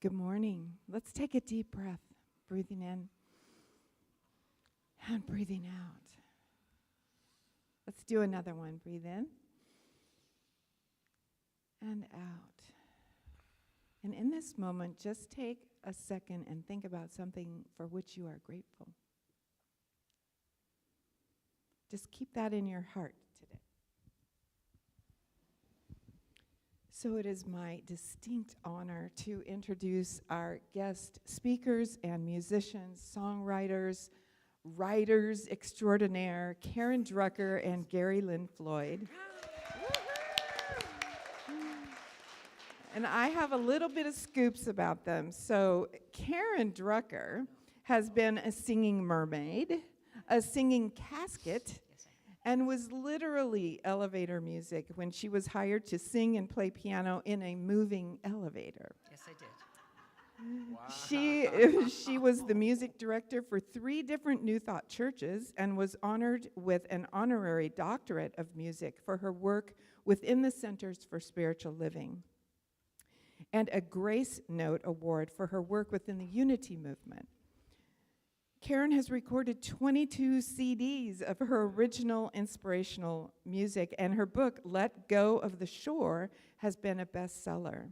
Good morning. Let's take a deep breath, breathing in and breathing out. Let's do another one. Breathe in and out. And in this moment, just take a second and think about something for which you are grateful. Just keep that in your heart today. So it is my distinct honor to introduce our guest speakers and musicians, songwriters, writers extraordinaire, Karen Drucker and Gary Lynn Floyd. And I have a little bit of scoops about them. So Karen Drucker has been a singing mermaid, a singing casket, and was literally elevator music when she was hired to sing and play piano in a moving elevator. Yes, I did. Wow. She was the music director for 3 different New Thought churches and was honored with an honorary doctorate of music for her work within the Centers for Spiritual Living, and a Grace Note Award for her work within the Unity Movement. Karen has recorded 22 CDs of her original inspirational music, and her book, Let Go of the Shore, has been a bestseller.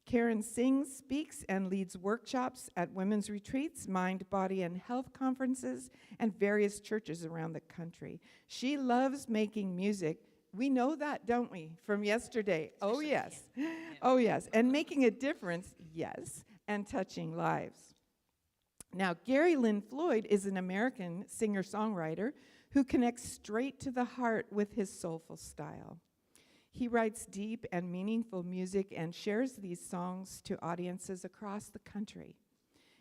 Karen sings, speaks, and leads workshops at women's retreats, mind, body, and health conferences, and various churches around the country. She loves making music. We know that, don't we, from yesterday? Oh, yes. Oh, yes. And making a difference, yes, and touching lives. Now, Gary Lynn Floyd is an American singer-songwriter who connects straight to the heart with his soulful style. He writes deep and meaningful music and shares these songs to audiences across the country.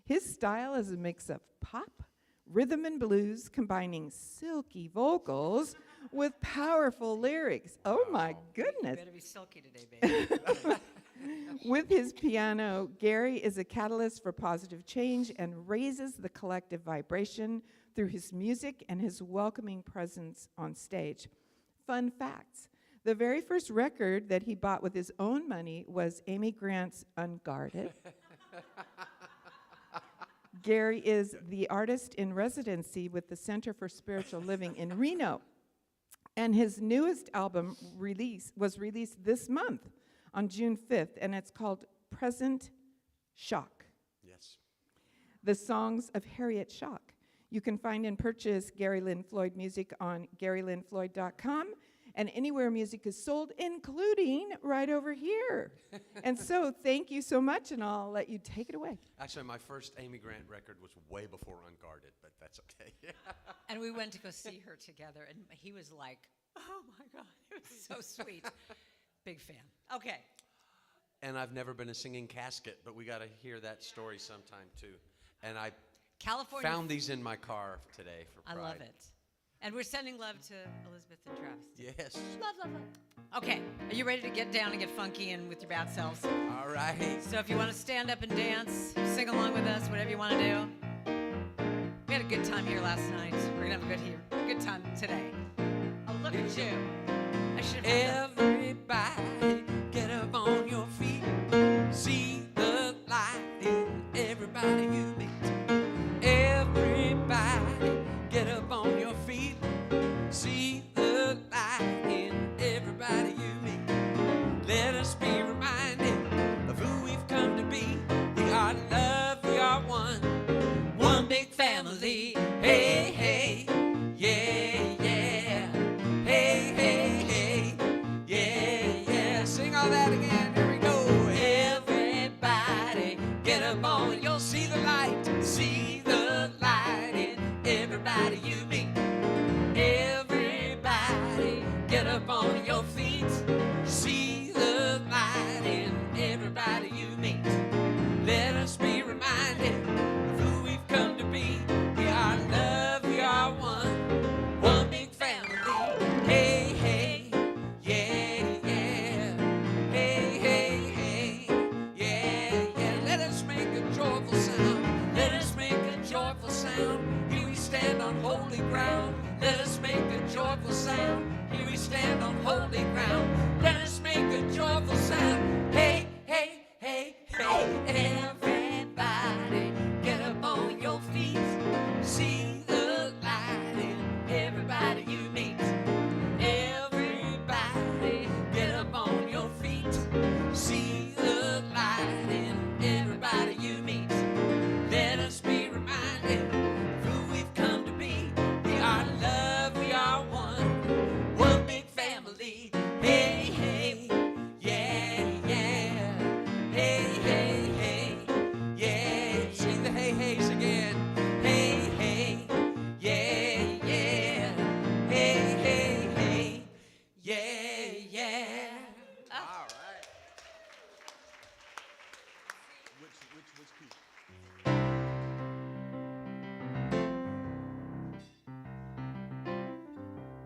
His style is a mix of pop, rhythm, and blues, combining silky vocals with powerful lyrics. Oh, my goodness. You better be silky today, baby. With his piano, Gary is a catalyst for positive change and raises the collective vibration through his music and his welcoming presence on stage. Fun facts. The very first record that he bought with his own money was Amy Grant's Unguarded. Gary is the artist in residency with the Center for Spiritual Living in Reno. And his newest album was released this month on June 5th, and it's called Present Shock. Yes. The Songs of Harriet Shock. You can find and purchase Gary Lynn Floyd music on GaryLynnFloyd.com and anywhere music is sold, including right over here. And so thank you so much, and I'll let you take it away. Actually, my first Amy Grant record was way before Unguarded, but that's okay. And we went to go see her together, and he was like, oh, my God, it was so sweet. Big fan. Okay. And I've never been a singing casket, but we got to hear that story sometime, too. And I found these in my car today for Pride. I love it. And we're sending love to Elizabeth and Travis. Yes. Love, love, love. Okay. Are you ready to get down and get funky and with your bad selves? All right. So if you want to stand up and dance, sing along with us, whatever you want to do. We had a good time here last night. We're going to have a good time today. Oh, look at you. I should have Everybody, get up on your feet. See the light in everybody you meet. Everybody, get up on your feet. See the light in everybody you meet. Let us be reminded of who we've come to be. We are love, we are one big family. Hey, hey, yeah, yeah. Hey, hey.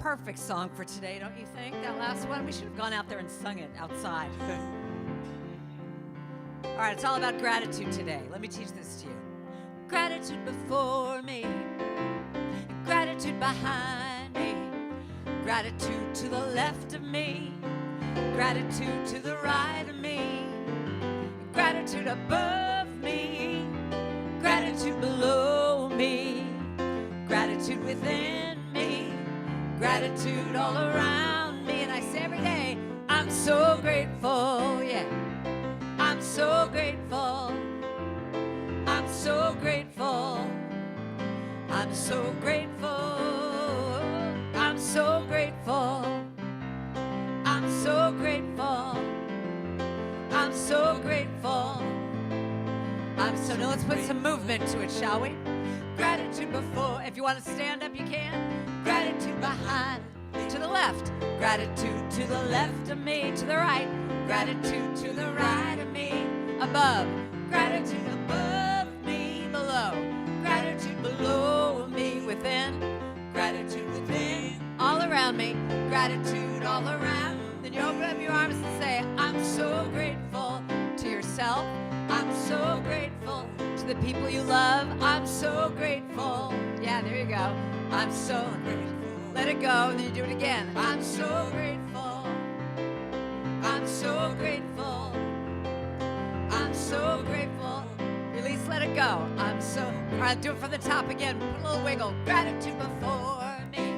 perfect song for today, don't you think? That last one, we should have gone out there and sung it outside. All right, it's all about gratitude today. Let me teach this to you. Gratitude before me, gratitude behind me, gratitude to the left of me, gratitude to the right of me, gratitude above me, gratitude below me, gratitude within me, gratitude all around me. And I say every day, I'm so grateful, yeah. I'm so grateful. I'm so grateful. I'm so grateful. I'm so grateful. I'm so grateful. I'm so grateful. So now let's put some movement to it, shall we? Gratitude before. If you want to stand up, you can. Gratitude behind, to the left. Gratitude to the left of me, to the right. Gratitude to the right of me, above. Gratitude above me, below. Gratitude below me, within. Gratitude within, all around me. Gratitude all around. Then you open up your arms and say, I'm so grateful to yourself. I'm so grateful to the people you love. I'm so grateful. Yeah, there you go. I'm so grateful. Let it go, and then you do it again. I'm so grateful. I'm so grateful. I'm so grateful. Release, let it go. I'm so. All right, do it from the top again. Put a little wiggle. Gratitude before me.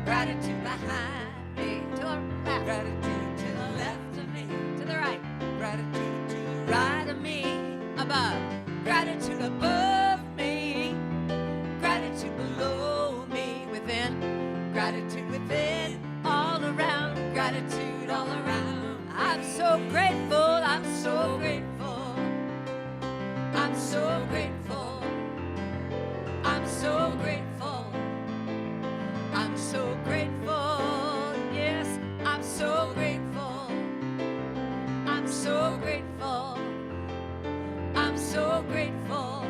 Gratitude behind me. To the left. Gratitude to the left of me. To the right. Gratitude to the right of me. Above. Gratitude above me. Gratitude below me. Within. Gratitude within. All around. Gratitude all around. I'm so grateful. I'm so grateful. I'm so grateful. I'm so grateful. I'm so grateful. Yes, I'm so grateful. I'm so grateful. I'm so grateful.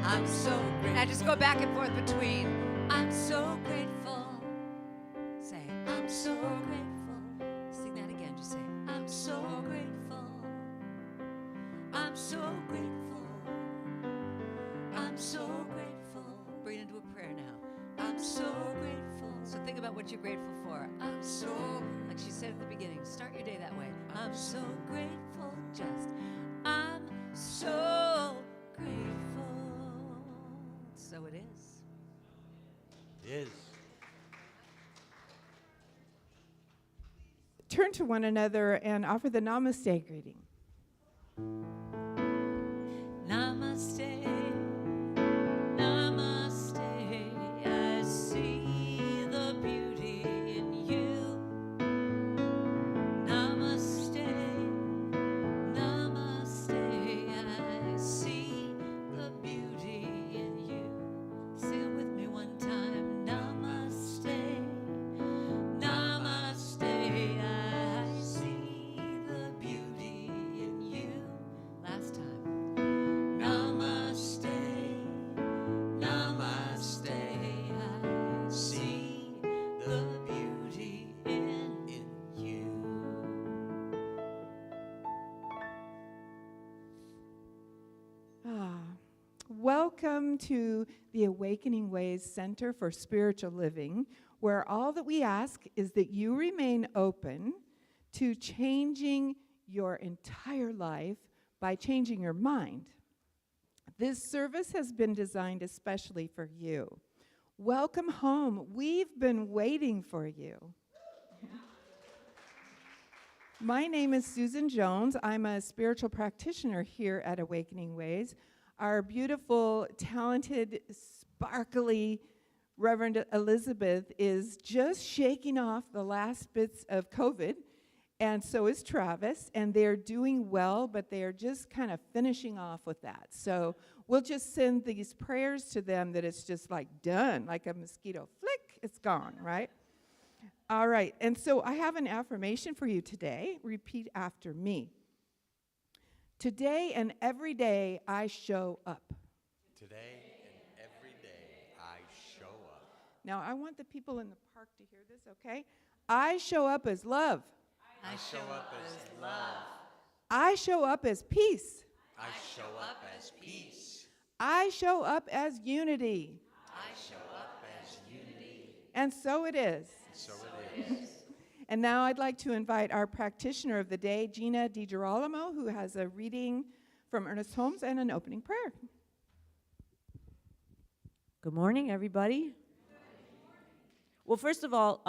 I'm so grateful. Now just go back and forth between I'm so grateful. Say, I'm so grateful. Sing that again. Just say, I'm so grateful. I'm so grateful. I'm so grateful. Bring it into a prayer now. I'm so grateful. So think about what you're grateful for. I'm so, like she said at the beginning, start your day that way. I'm so grateful. Just, I'm so grateful. So it is. It is. Turn to one another and offer the namaste greeting. Namaste, namaste, I see the beauty in you. Namaste, namaste, I see the beauty in you. Say it with me one time. Namaste, namaste, I see the beauty in you. Last time. Namaste, namaste, I see the beauty in you. Welcome to the Awakening Ways Center for Spiritual Living, where all that we ask is that you remain open to changing your entire life by changing your mind. This service has been designed especially for you. Welcome home. We've been waiting for you. My name is Susan Jones. I'm a spiritual practitioner here at Awakening Ways. Our beautiful, talented, sparkly Reverend Elizabeth is just shaking off the last bits of COVID, and so is Travis, and they're doing well, but they're just kind of finishing off with that. So we'll just send these prayers to them that it's just like done, like a mosquito. Flick, it's gone, right? All right, and so I have an affirmation for you today. Repeat after me. Today and every day I show up. Today and every day I show up. Now, I want the people in the park to hear this, okay? I show up as love. I show up as love. I show up as peace. I show up as peace. I show up as unity. I show up as unity. And so it is. So it is. And now I'd like to invite our practitioner of the day, Gina DiGirolamo, who has a reading from Ernest Holmes and an opening prayer. Good morning, everybody. Well, first of all,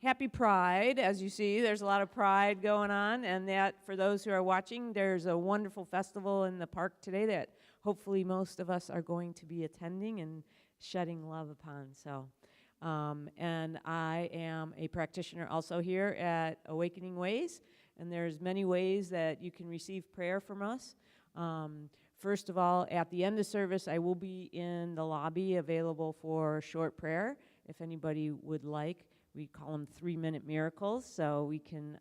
happy Pride. As you see, there's a lot of pride going on, and that, for those who are watching, there's a wonderful festival in the park today that hopefully most of us are going to be attending and shedding love upon. So, and I am a practitioner also here at Awakening Ways, and there's many ways that you can receive prayer from us. First of all, at the end of service, I will be in the lobby available for short prayer. If anybody would like, we call them 3-minute miracles, so we can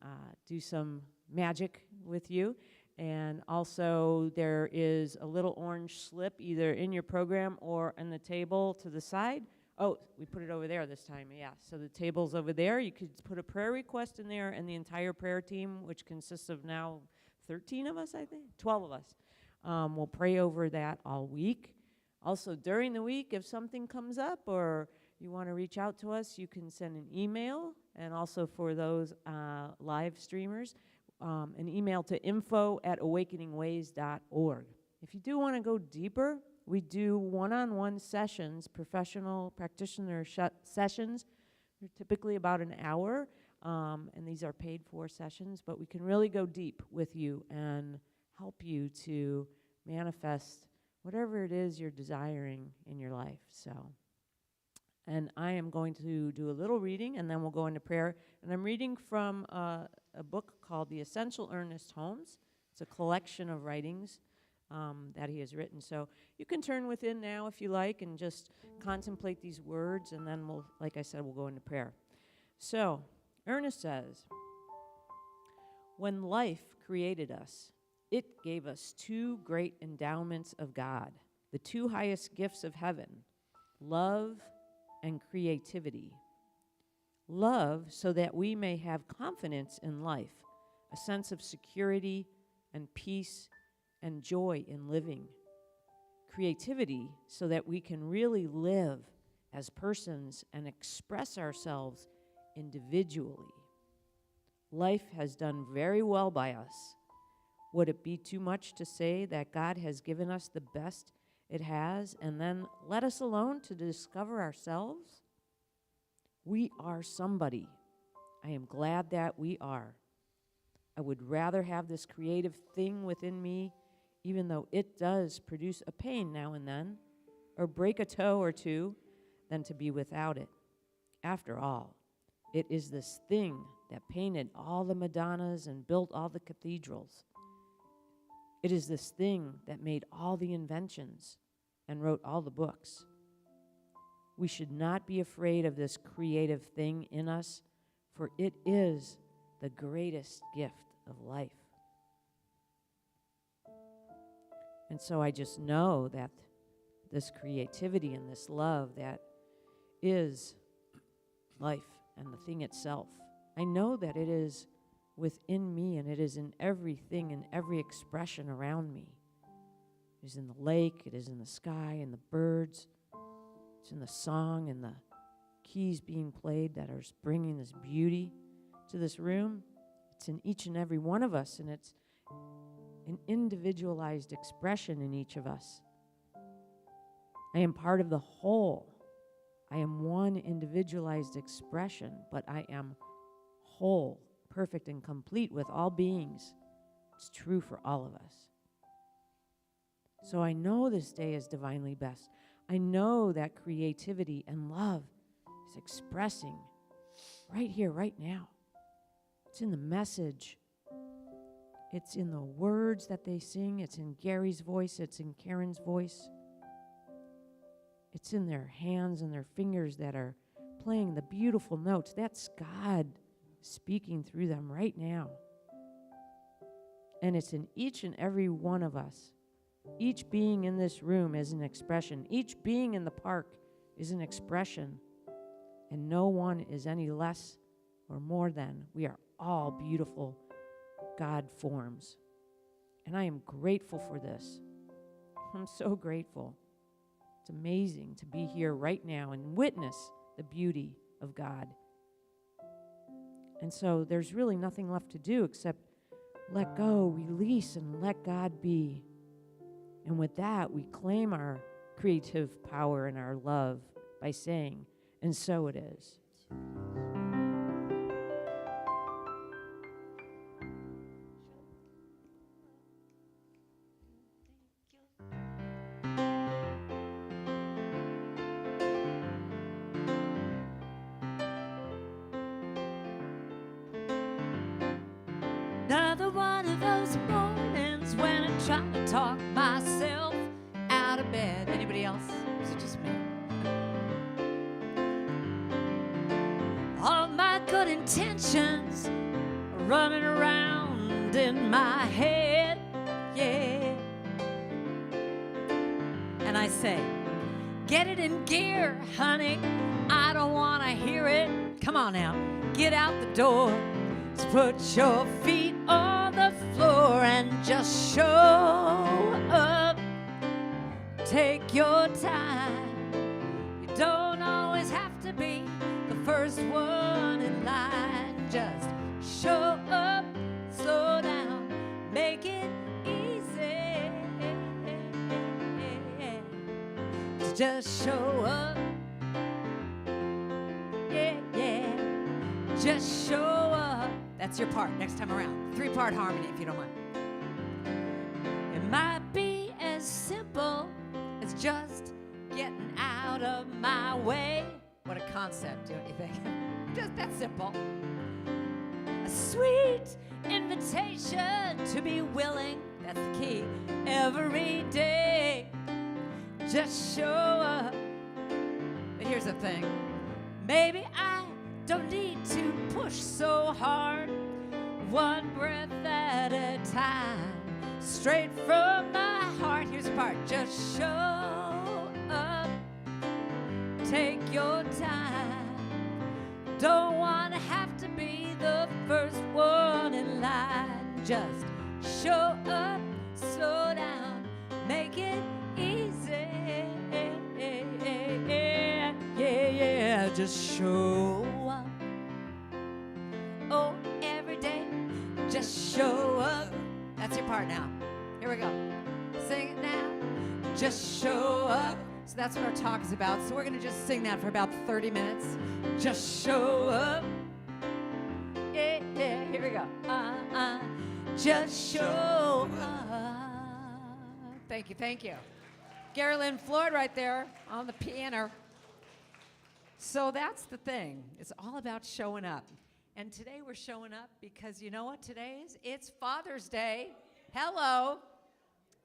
do some magic with you. And also, there is a little orange slip either in your program or on the table to the side. Oh, we put it over there this time, yeah. So the table's over there. You could put a prayer request in there, and the entire prayer team, which consists of now 13 of us, I think, 12 of us, we'll pray over that all week. Also, during the week, if something comes up or you want to reach out to us, you can send an email. And also for those live streamers, an email to info@awakeningways.org. If you do want to go deeper, we do one-on-one sessions, professional practitioner sessions. They're typically about an hour, and these are paid-for sessions, but we can really go deep with you and help you to manifest whatever it is you're desiring in your life. So, and I am going to do a little reading, and then we'll go into prayer. And I'm reading from a book called The Essential Ernest Holmes. It's a collection of writings that he has written. So you can turn within now if you like and just contemplate these words, and then we'll, like I said, we'll go into prayer. So Ernest says, when life created us, it gave us 2 great endowments of God, the 2 highest gifts of heaven, love and creativity. Love so that we may have confidence in life, a sense of security and peace and joy in living. Creativity so that we can really live as persons and express ourselves individually. Life has done very well by us. Would it be too much to say that God has given us the best it has and then let us alone to discover ourselves? We are somebody. I am glad that we are. I would rather have this creative thing within me, even though it does produce a pain now and then, or break a toe or two, than to be without it. After all, it is this thing that painted all the Madonnas and built all the cathedrals. It is this thing that made all the inventions and wrote all the books. We should not be afraid of this creative thing in us, for it is the greatest gift of life. And so I just know that this creativity and this love that is life and the thing itself, I know that it is within me, and it is in everything and every expression around me. It is in the lake, it is in the sky, and the birds. It's in the song and the keys being played that are bringing this beauty to this room. It's in each and every one of us, and it's an individualized expression in each of us. I am part of the whole. I am one individualized expression, but I am whole, perfect and complete with all beings. It's true for all of us. So I know this day is divinely best. I know that creativity and love is expressing right here, right now. It's in the message. It's in the words that they sing. It's in Gary's voice. It's in Karen's voice. It's in their hands and their fingers that are playing the beautiful notes. That's God speaking through them right now. And it's in each and every one of us. Each being in this room is an expression. Each being in the park is an expression And no one is any less or more than. We are all beautiful God forms. And I am grateful for this. I'm so grateful. It's amazing to be here right now and witness the beauty of God. And so there's really nothing left to do except let go, release, and let God be. And with that, we claim our creative power and our love by saying, and so it is. Another one of those mornings when I'm trying to talk myself out of bed. Anybody else? Is it just me? All of my good intentions are running around in my head, yeah. And I say, get it in gear, honey. I don't want to hear it. Come on now, get out the door. Just put your feet on the floor and just show up. Take your time. You don't always have to be the first one in line. Just show up, slow down, make it easy. Just show up. Yeah, yeah. Just show up. That's your part next time around. 3-part harmony, if you don't mind. It might be as simple as just getting out of my way. What a concept, don't you think? Just that simple. A sweet invitation to be willing, that's the key, every day. Just show up. But here's the thing. Maybe I don't need to push so hard, one breath at a time, straight from my heart. Here's the part. Just show up, take your time. Don't want to have to be the first one in line. Just show up, slow down, make it easy. Yeah, yeah, just show up. Oh, every day, just show up. That's your part now. Here we go. Sing it now. Just show up. So that's what our talk is about. So we're going to just sing that for about 30 minutes. Just show up. Yeah, yeah, here we go. Just show up. Thank you, thank you. Gary Lynn Floyd right there on the piano. So that's the thing. It's all about showing up. And today we're showing up because you know what today is? It's Father's Day. Hello.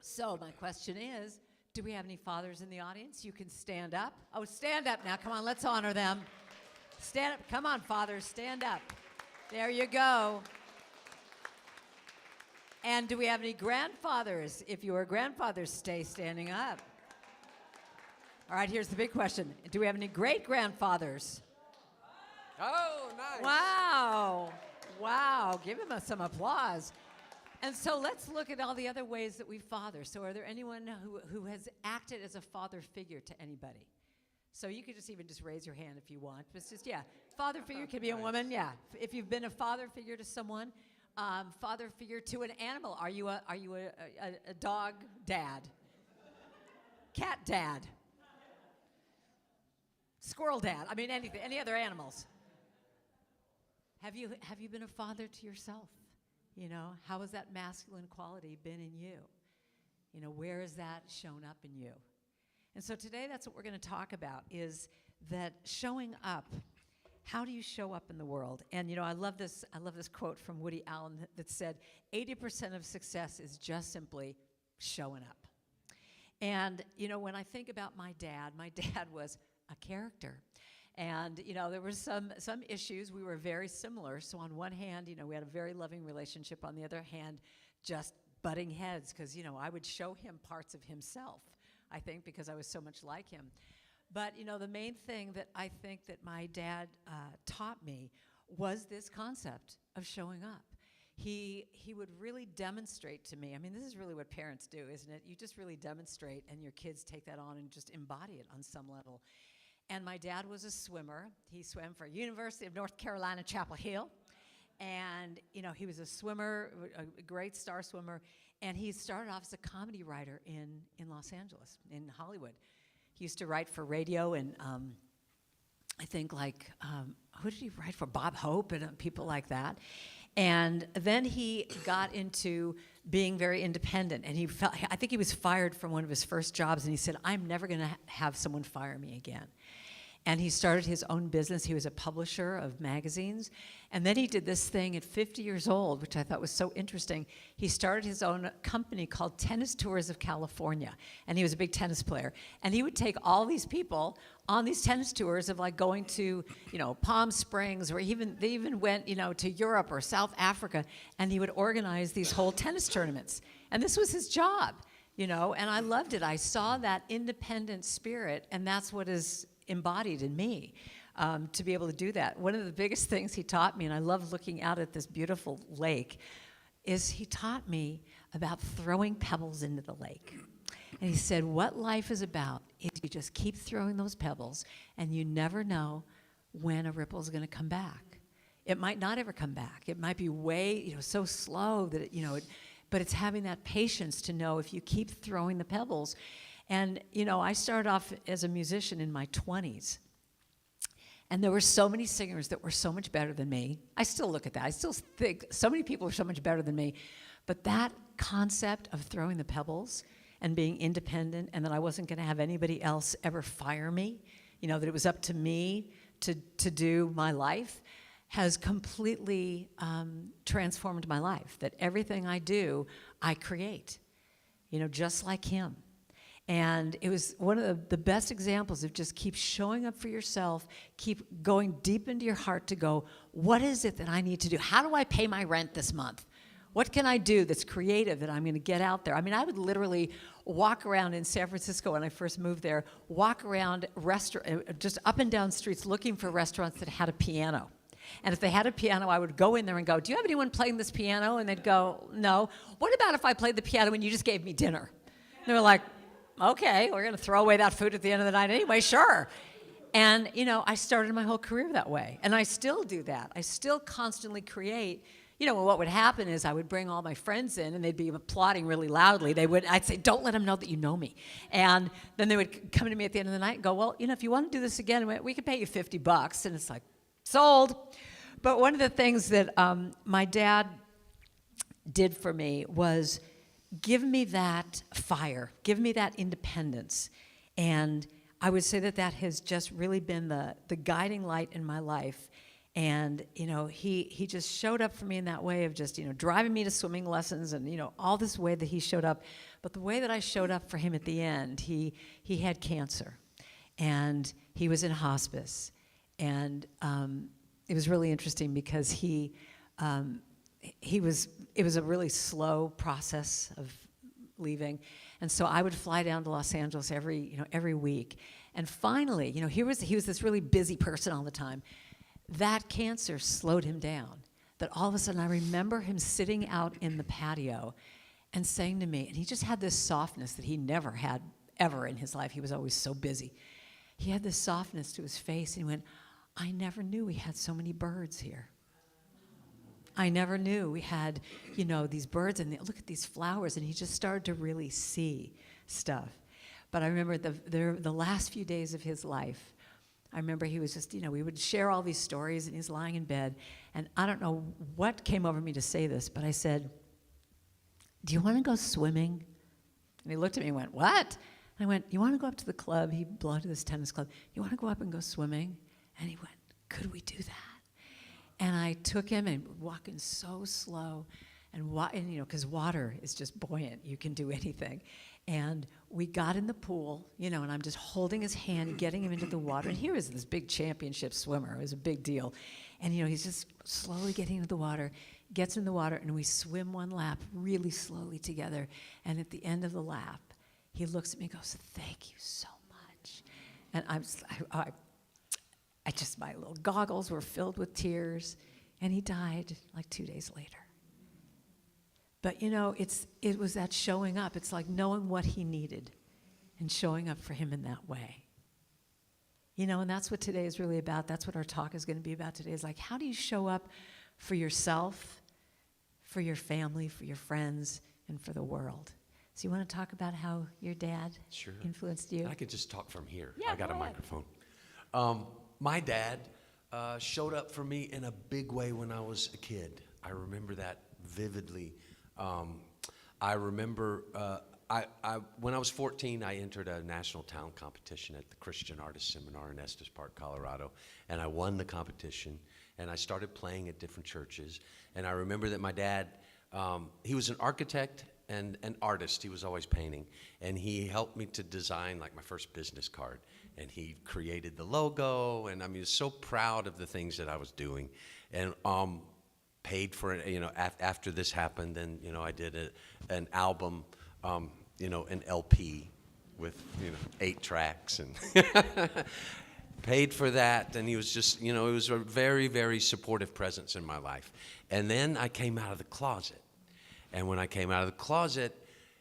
So my question is, do we have any fathers in the audience? You can stand up. Oh, stand up now. Come on, let's honor them. Stand up. Come on, fathers, stand up. There you go. And do we have any grandfathers? If you are grandfathers, stay standing up. All right, here's the big question. Do we have any great-grandfathers? Oh, nice. Wow. Wow. Give him some applause. And so let's look at all the other ways that we father. So are there anyone who has acted as a father figure to anybody? So you could just even just raise your hand if you want. It's just, yeah. Father figure can be a woman, yeah. If you've been a father figure to someone, father figure to an animal. Are you a dog dad? Cat dad? Squirrel dad? I mean, anything, any other animals? Have you been a father to yourself? You know, how has that masculine quality been in you? You know, where has that shown up in you? And so today that's what we're going to talk about, is that showing up. How do you show up in the world? And you know, I love this quote from Woody Allen that said, 80% of success is just simply showing up. And you know, when I think about my dad was a character. And, you know, there were some issues. We were very similar. So on one hand, you know, we had a very loving relationship. On the other hand, just butting heads because, you know, I would show him parts of himself, I think, because I was so much like him. But, you know, the main thing that I think that my dad taught me was this concept of showing up. He would really demonstrate to me. I mean, this is really what parents do, isn't it? You just really demonstrate, and your kids take that on and just embody it on some level. And my dad was a swimmer. He swam for University of North Carolina, Chapel Hill. And, you know, he was a swimmer, a great star swimmer. And he started off as a comedy writer in Los Angeles, in Hollywood. He used to write for radio and I think like, who did he write for? Bob Hope and people like that. And then he got into being very independent. And I think he was fired from one of his first jobs. And he said, I'm never going to have someone fire me again. And he started his own business. He was a publisher of magazines. And then he did this thing at 50 years old, which I thought was so interesting. He started his own company called Tennis Tours of California. And he was a big tennis player. And he would take all these people on these tennis tours of like going to, you know, Palm Springs, or they even went, you know, to Europe or South Africa. And he would organize these whole tennis tournaments. And this was his job, you know, and I loved it. I saw that independent spirit, and that's what is embodied in me, to be able to do that. One of the biggest things he taught me, and I love looking out at this beautiful lake, is he taught me about throwing pebbles into the lake. And he said, what life is about is you just keep throwing those pebbles, and you never know when a ripple is going to come back. It might not ever come back. It might be way, you know, so slow that, but it's having that patience to know if you keep throwing the pebbles. And, you know, I started off as a musician in my 20s. And there were so many singers that were so much better than me. I still look at that. I still think so many people are so much better than me. But that concept of throwing the pebbles and being independent, and that I wasn't going to have anybody else ever fire me, you know, that it was up to me to do my life, has completely transformed my life. That everything I do, I create, you know, just like him. And it was one of the best examples of just keep showing up for yourself, keep going deep into your heart to go, what is it that I need to do? How do I pay my rent this month? What can I do that's creative that I'm going to get out there? I mean, I would literally walk around in San Francisco when I first moved there, walk around just up and down streets looking for restaurants that had a piano. And if they had a piano, I would go in there and go, do you have anyone playing this piano? And they'd go, no. What about if I played the piano and you just gave me dinner? And they were like, okay, we're going to throw away that food at the end of the night anyway, sure. And, you know, I started my whole career that way. And I still do that. I still constantly create. You know, what would happen is I would bring all my friends in, and they'd be applauding really loudly. I'd say, don't let them know that you know me. And then they would come to me at the end of the night and go, well, you know, if you want to do this again, we could pay you $50. And it's like, sold. But one of the things that my dad did for me was give me that fire, give me that independence. And I would say that has just really been the guiding light in my life. And, you know, he just showed up for me in that way of just, you know, driving me to swimming lessons and, you know, all this way that he showed up. But the way that I showed up for him at the end, he had cancer. And he was in hospice. And it was really interesting because it was a really slow process of leaving. And so I would fly down to Los Angeles every week. And finally, you know, he was this really busy person all the time. That cancer slowed him down. That all of a sudden I remember him sitting out in the patio and saying to me, and he just had this softness that he never had ever in his life. He was always so busy. He had this softness to his face, and he went, I never knew we had so many birds here. I never knew we had, you know, these birds, and look at these flowers, and he just started to really see stuff. But I remember the last few days of his life, I remember he was just, you know, we would share all these stories, and he's lying in bed, and I don't know what came over me to say this, but I said, do you want to go swimming? And he looked at me and went, what? And I went, you want to go up to the club? He belonged to this tennis club. You want to go up and go swimming? And he went, could we do that? And I took him and walking so slow, and you know, because water is just buoyant. You can do anything. And we got in the pool, you know, and I'm just holding his hand, getting him into the water. And here is this big championship swimmer. It was a big deal. And, you know, he's just slowly getting into the water, gets in the water, and we swim one lap really slowly together. And at the end of the lap, he looks at me and goes, thank you so much. And I just, my little goggles were filled with tears, and he died like 2 days later. But you know, it was that showing up. It's like knowing what he needed and showing up for him in that way. You know, and that's what today is really about. That's what our talk is going to be about today, is like, how do you show up for yourself, for your family, for your friends, and for the world? So you want to talk about how your dad influenced you? I could just talk from here. Yeah, I got go a ahead. microphone. My dad showed up for me in a big way when I was a kid. I remember that vividly. I remember when I was 14, I entered a national talent competition at the Christian Artist Seminar in Estes Park, Colorado, and I won the competition, and I started playing at different churches. And I remember that my dad, he was an architect and an artist. He was always painting, and he helped me to design like my first business card, and he created the logo, and I mean, he was so proud of the things that I was doing, and paid for it. You know, after this happened, and you know, I did an album, you know, an LP with 8 tracks, and paid for that. And he was just, you know, it was a very, very supportive presence in my life. And then I came out of the closet. And when I came out of the closet,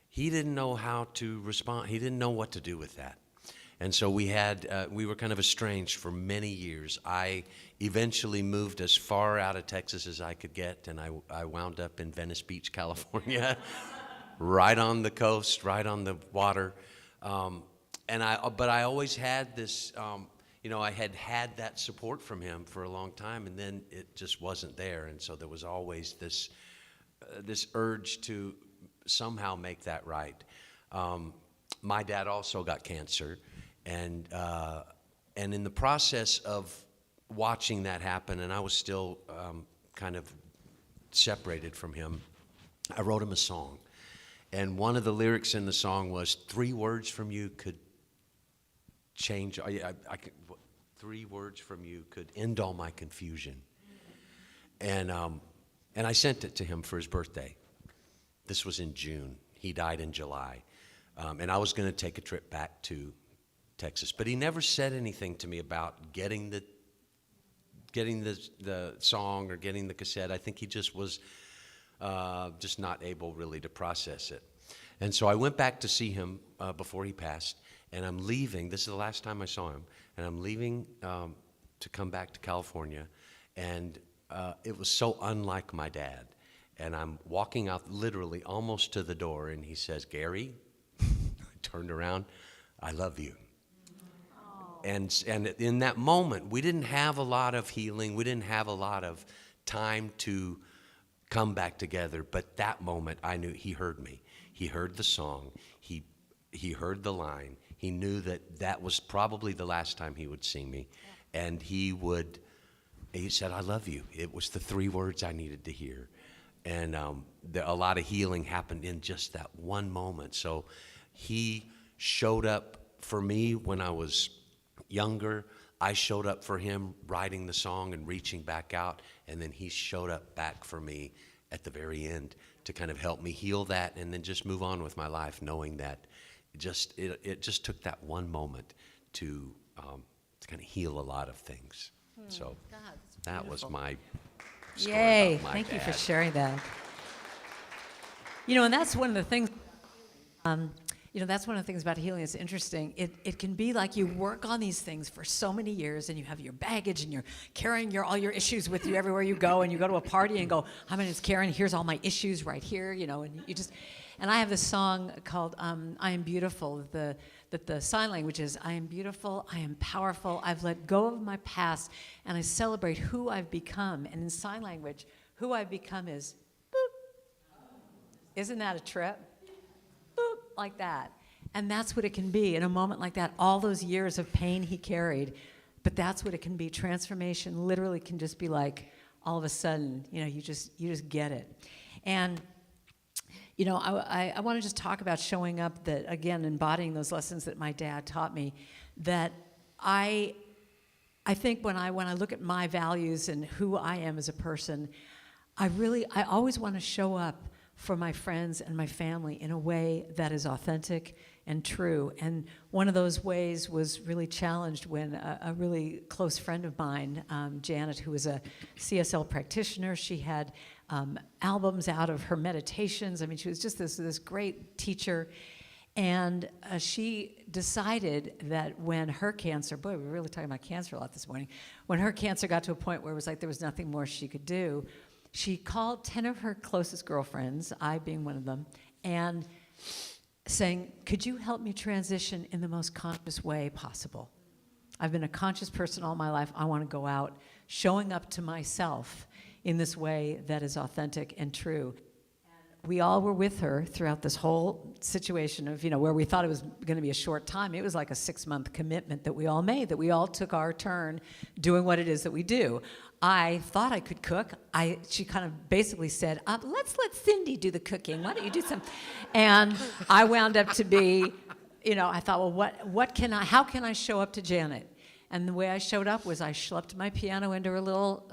he didn't know how to respond. He didn't know what to do with that. And so we were kind of estranged for many years. I eventually moved as far out of Texas as I could get, and I wound up in Venice Beach, California, right on the coast, right on the water. But I always had this, you know, I had that support from him for a long time, and then it just wasn't there. And so there was always this urge to somehow make that right. My dad also got cancer, and in the process of watching that happen, and I was still kind of separated from him, I wrote him a song. And one of the lyrics in the song was, 3 words from you could change, 3 words from you could end all my confusion. And I sent it to him for his birthday. This was in June. He died in July. And I was going to take a trip back to Texas. But he never said anything to me about getting the song or getting the cassette. I think he just was just not able really to process it. And so I went back to see him before he passed, and I'm leaving. This is the last time I saw him, and I'm leaving to come back to California, and it was so unlike my dad. And I'm walking out literally almost to the door, and he says, "Gary," I turned around, "I love you." And in that moment, we didn't have a lot of healing. We didn't have a lot of time to come back together. But that moment, I knew he heard me. He heard the song. He heard the line. He knew that was probably the last time he would see me. And he said, "I love you." It was the 3 words I needed to hear. And a lot of healing happened in just that one moment. So he showed up for me when I was younger. I showed up for him writing the song and reaching back out. And then he showed up back for me at the very end to kind of help me heal that and then just move on with my life, knowing that it just took that one moment to kind of heal a lot of things. So God, that's that was beautiful. my story Yay, about my thank you for dad. sharing that. You know, and that's one of the things, you know, that's one of the things about healing that's interesting. It can be like you work on these things for so many years, and you have your baggage, and you're carrying all your issues with you everywhere you go, and you go to a party and go, "Hi, my name's Karen, here's all my issues right here," you know, and you just, and I have this song called I Am Beautiful, that the sign language is, "I am beautiful, I am powerful, I've let go of my past, and I celebrate who I've become." And in sign language, who I've become is boop. Isn't that a trip? Boop, like that. And that's what it can be in a moment like that, all those years of pain he carried. But that's what it can be. Transformation literally can just be like, all of a sudden, you know, you just get it. And you know, I want to just talk about showing up, that, again, embodying those lessons that my dad taught me, that I think when I look at my values and who I am as a person, I always want to show up for my friends and my family in a way that is authentic, and true. And one of those ways was really challenged when a really close friend of mine, Janet, who was a CSL practitioner, she had albums out of her meditations. I mean, she was just this great teacher. And she decided that when her cancer, boy, we were really talking about cancer a lot this morning, when her cancer got to a point where it was like there was nothing more she could do, she called 10 of her closest girlfriends, I being one of them, and saying, could you help me transition in the most conscious way possible? I've been a conscious person all my life. I want to go out showing up to myself in this way that is authentic and true. We all were with her throughout this whole situation of, where we thought it was going to be a short time. It was like a 6-month commitment that we all made, that we all took our turn doing what it is that we do. I thought I could cook. She kind of basically said, let's let Cindy do the cooking. Why don't you do some? And I wound up to be, I thought, well, how can I show up to Janet? And the way I showed up was I schlepped my piano into her little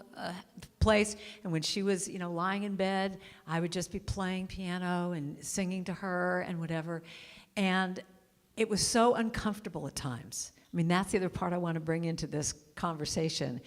place, and when she was, lying in bed, I would just be playing piano and singing to her and whatever. And it was so uncomfortable at times. I mean, that's the other part I want to bring into this conversation.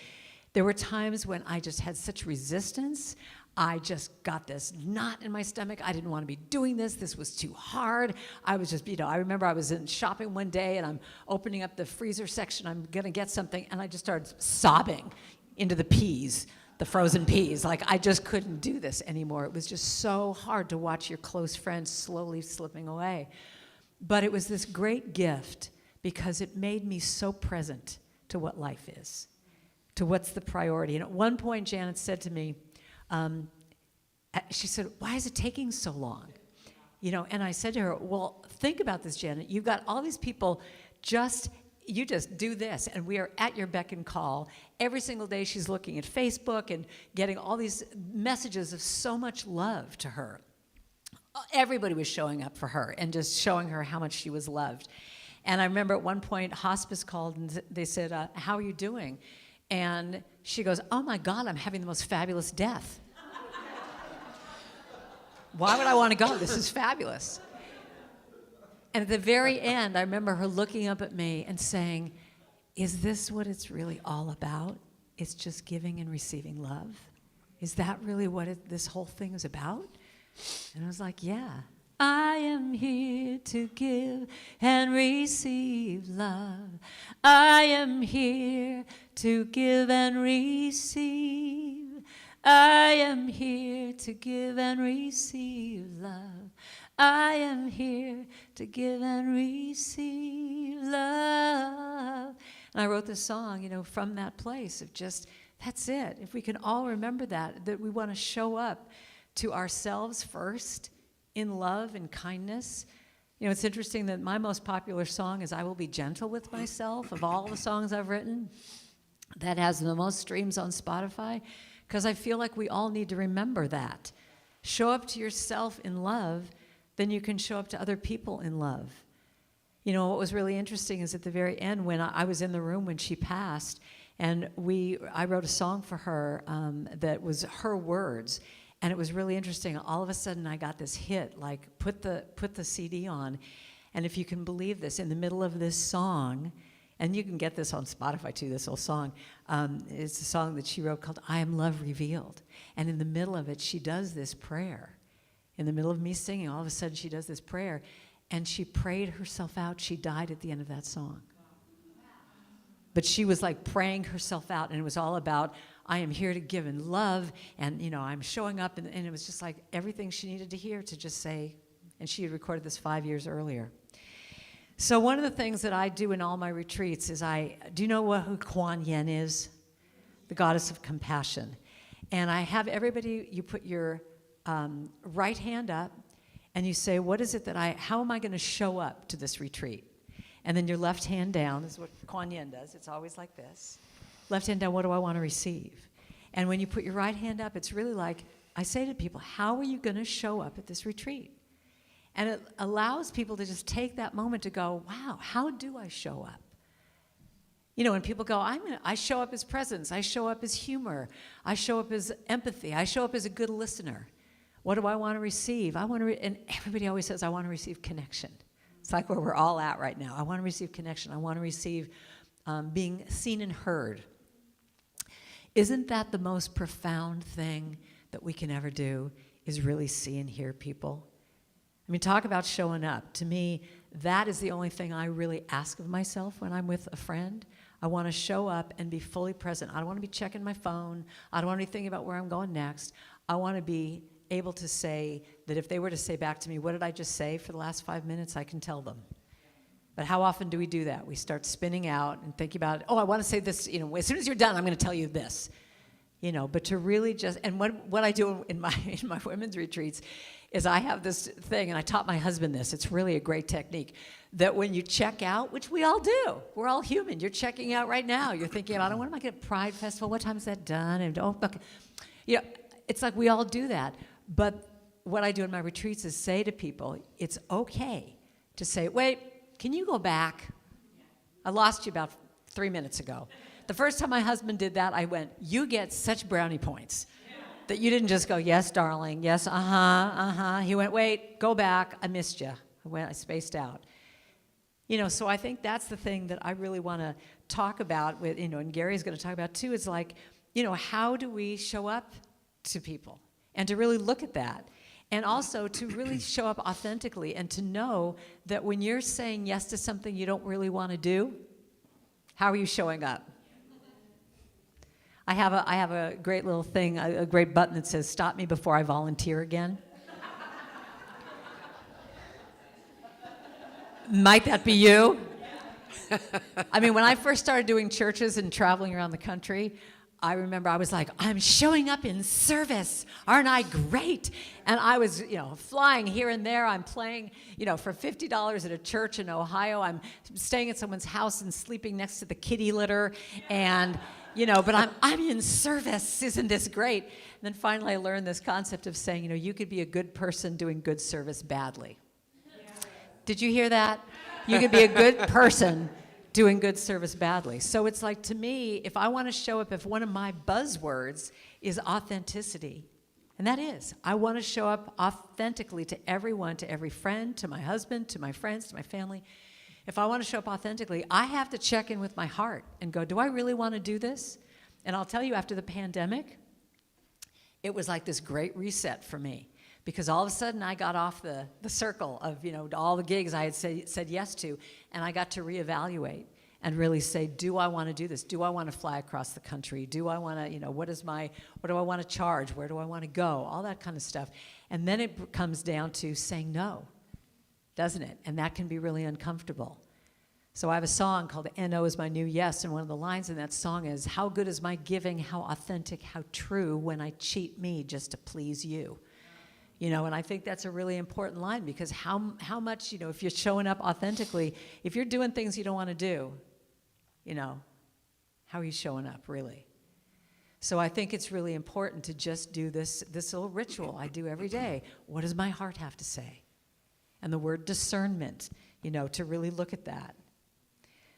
There were times when I just had such resistance. I just got this knot in my stomach. I didn't want to be doing this. This was too hard. I was just, I remember I was in shopping one day, and I'm opening up the freezer section. I'm going to get something, and I just started sobbing into the peas, the frozen peas. Like, I just couldn't do this anymore. It was just so hard to watch your close friends slowly slipping away. But it was this great gift because it made me so present to what life is, to what's the priority. And at one point, Janet said to me, she said, why is it taking so long? And I said to her, well, think about this, Janet. You've got all these people you just do this, and we are at your beck and call. Every single day she's looking at Facebook and getting all these messages of so much love to her. Everybody was showing up for her and just showing her how much she was loved. And I remember at one point, hospice called, and they said, how are you doing? And she goes, oh my God, I'm having the most fabulous death. Why would I want to go? This is fabulous. And at the very end, I remember her looking up at me and saying, is this what it's really all about? It's just giving and receiving love? Is that really what this whole thing is about? And I was like, yeah. I am here to give and receive love. I am here to give and receive. I am here to give and receive love. I am here to give and receive love. And I wrote this song, from that place of just, that's it. If we can all remember that we want to show up to ourselves first in love and kindness. It's interesting that my most popular song is I Will Be Gentle With Myself, of all the songs I've written. That has the most streams on Spotify, because I feel like we all need to remember that. Show up to yourself in love, then you can show up to other people in love. What was really interesting is at the very end, when I was in the room when she passed, and I wrote a song for her that was her words. And it was really interesting. All of a sudden, I got this hit, like, put the CD on. And if you can believe this, in the middle of this song, and you can get this on Spotify too, this whole song, it's a song that she wrote called I Am Love Revealed. And in the middle of it, she does this prayer. In the middle of me singing, all of a sudden, she does this prayer. And she prayed herself out. She died at the end of that song. But she was like praying herself out, and it was all about, I am here to give in love, and I'm showing up, and it was just like everything she needed to hear to just say, and she had recorded this 5 years earlier. So one of the things that I do in all my retreats is do you know who Kuan Yin is? The goddess of compassion. And I have everybody, you put your right hand up, and you say, how am I going to show up to this retreat? And then your left hand down, this is what Kuan Yin does, it's always like this. Left hand down, what do I want to receive? And when you put your right hand up, it's really like, I say to people, how are you going to show up at this retreat? And it allows people to just take that moment to go, wow, how do I show up? When people go, I show up as presence, I show up as humor, I show up as empathy, I show up as a good listener. What do I want to receive? And everybody always says, I want to receive connection. It's like where we're all at right now. I want to receive connection. I want to receive being seen and heard. Isn't that the most profound thing that we can ever do, is really see and hear people? I mean, talk about showing up. To me, that is the only thing I really ask of myself when I'm with a friend. I want to show up and be fully present. I don't want to be checking my phone. I don't want to be thinking about where I'm going next. I want to be able to say that if they were to say back to me, what did I just say for the last 5 minutes, I can tell them. But how often do we do that? We start spinning out and thinking about, oh, I want to say this, as soon as you're done, I'm going to tell you this. But to really just, and what I do in my women's retreats is I have this thing, and I taught my husband this. It's really a great technique, that when you check out, which we all do, we're all human. You're checking out right now. You're thinking about, when am I going to Pride Festival? What time is that done? And it's like we all do that. But what I do in my retreats is say to people, it's okay to say, wait, can you go back? I lost you about 3 minutes ago. The first time my husband did that, I went, you get such brownie points that you didn't just go, yes, darling, yes, He went, wait, go back, I missed you. I spaced out. So I think that's the thing that I really want to talk about with, and Gary's going to talk about too, is like, how do we show up to people? And to really look at that. And also to really show up authentically and to know that when you're saying yes to something you don't really want to do, how are you showing up? I have a great little thing, a great button that says, stop me before I volunteer again. Might that be you? I mean, when I first started doing churches and traveling around the country, I remember I was like, I'm showing up in service. Aren't I great? And I was, flying here and there. I'm playing, for $50 at a church in Ohio. I'm staying at someone's house and sleeping next to the kitty litter. And, but I'm in service. Isn't this great? And then finally I learned this concept of saying, you could be a good person doing good service badly. Did you hear that? You could be a good person doing good service badly. So it's like, to me, if I want to show up, if one of my buzzwords is authenticity, and that is, I want to show up authentically to everyone, to every friend, to my husband, to my friends, to my family. If I want to show up authentically, I have to check in with my heart and go, do I really want to do this? And I'll tell you, after the pandemic, it was like this great reset for me. Because all of a sudden I got off the circle of, all the gigs I had said yes to, and I got to reevaluate and really say, do I want to do this? Do I want to fly across the country? Do I want to, what do I want to charge? Where do I want to go? All that kind of stuff. And then it comes down to saying no, doesn't it? And that can be really uncomfortable. So I have a song called N.O. is my new yes, and one of the lines in that song is, how good is my giving, how authentic, how true, when I cheat me just to please you. And I think that's a really important line, because how much, if you're showing up authentically, if you're doing things you don't want to do, how are you showing up, really? So I think it's really important to just do this little ritual I do every day. What does my heart have to say? And the word discernment, to really look at that.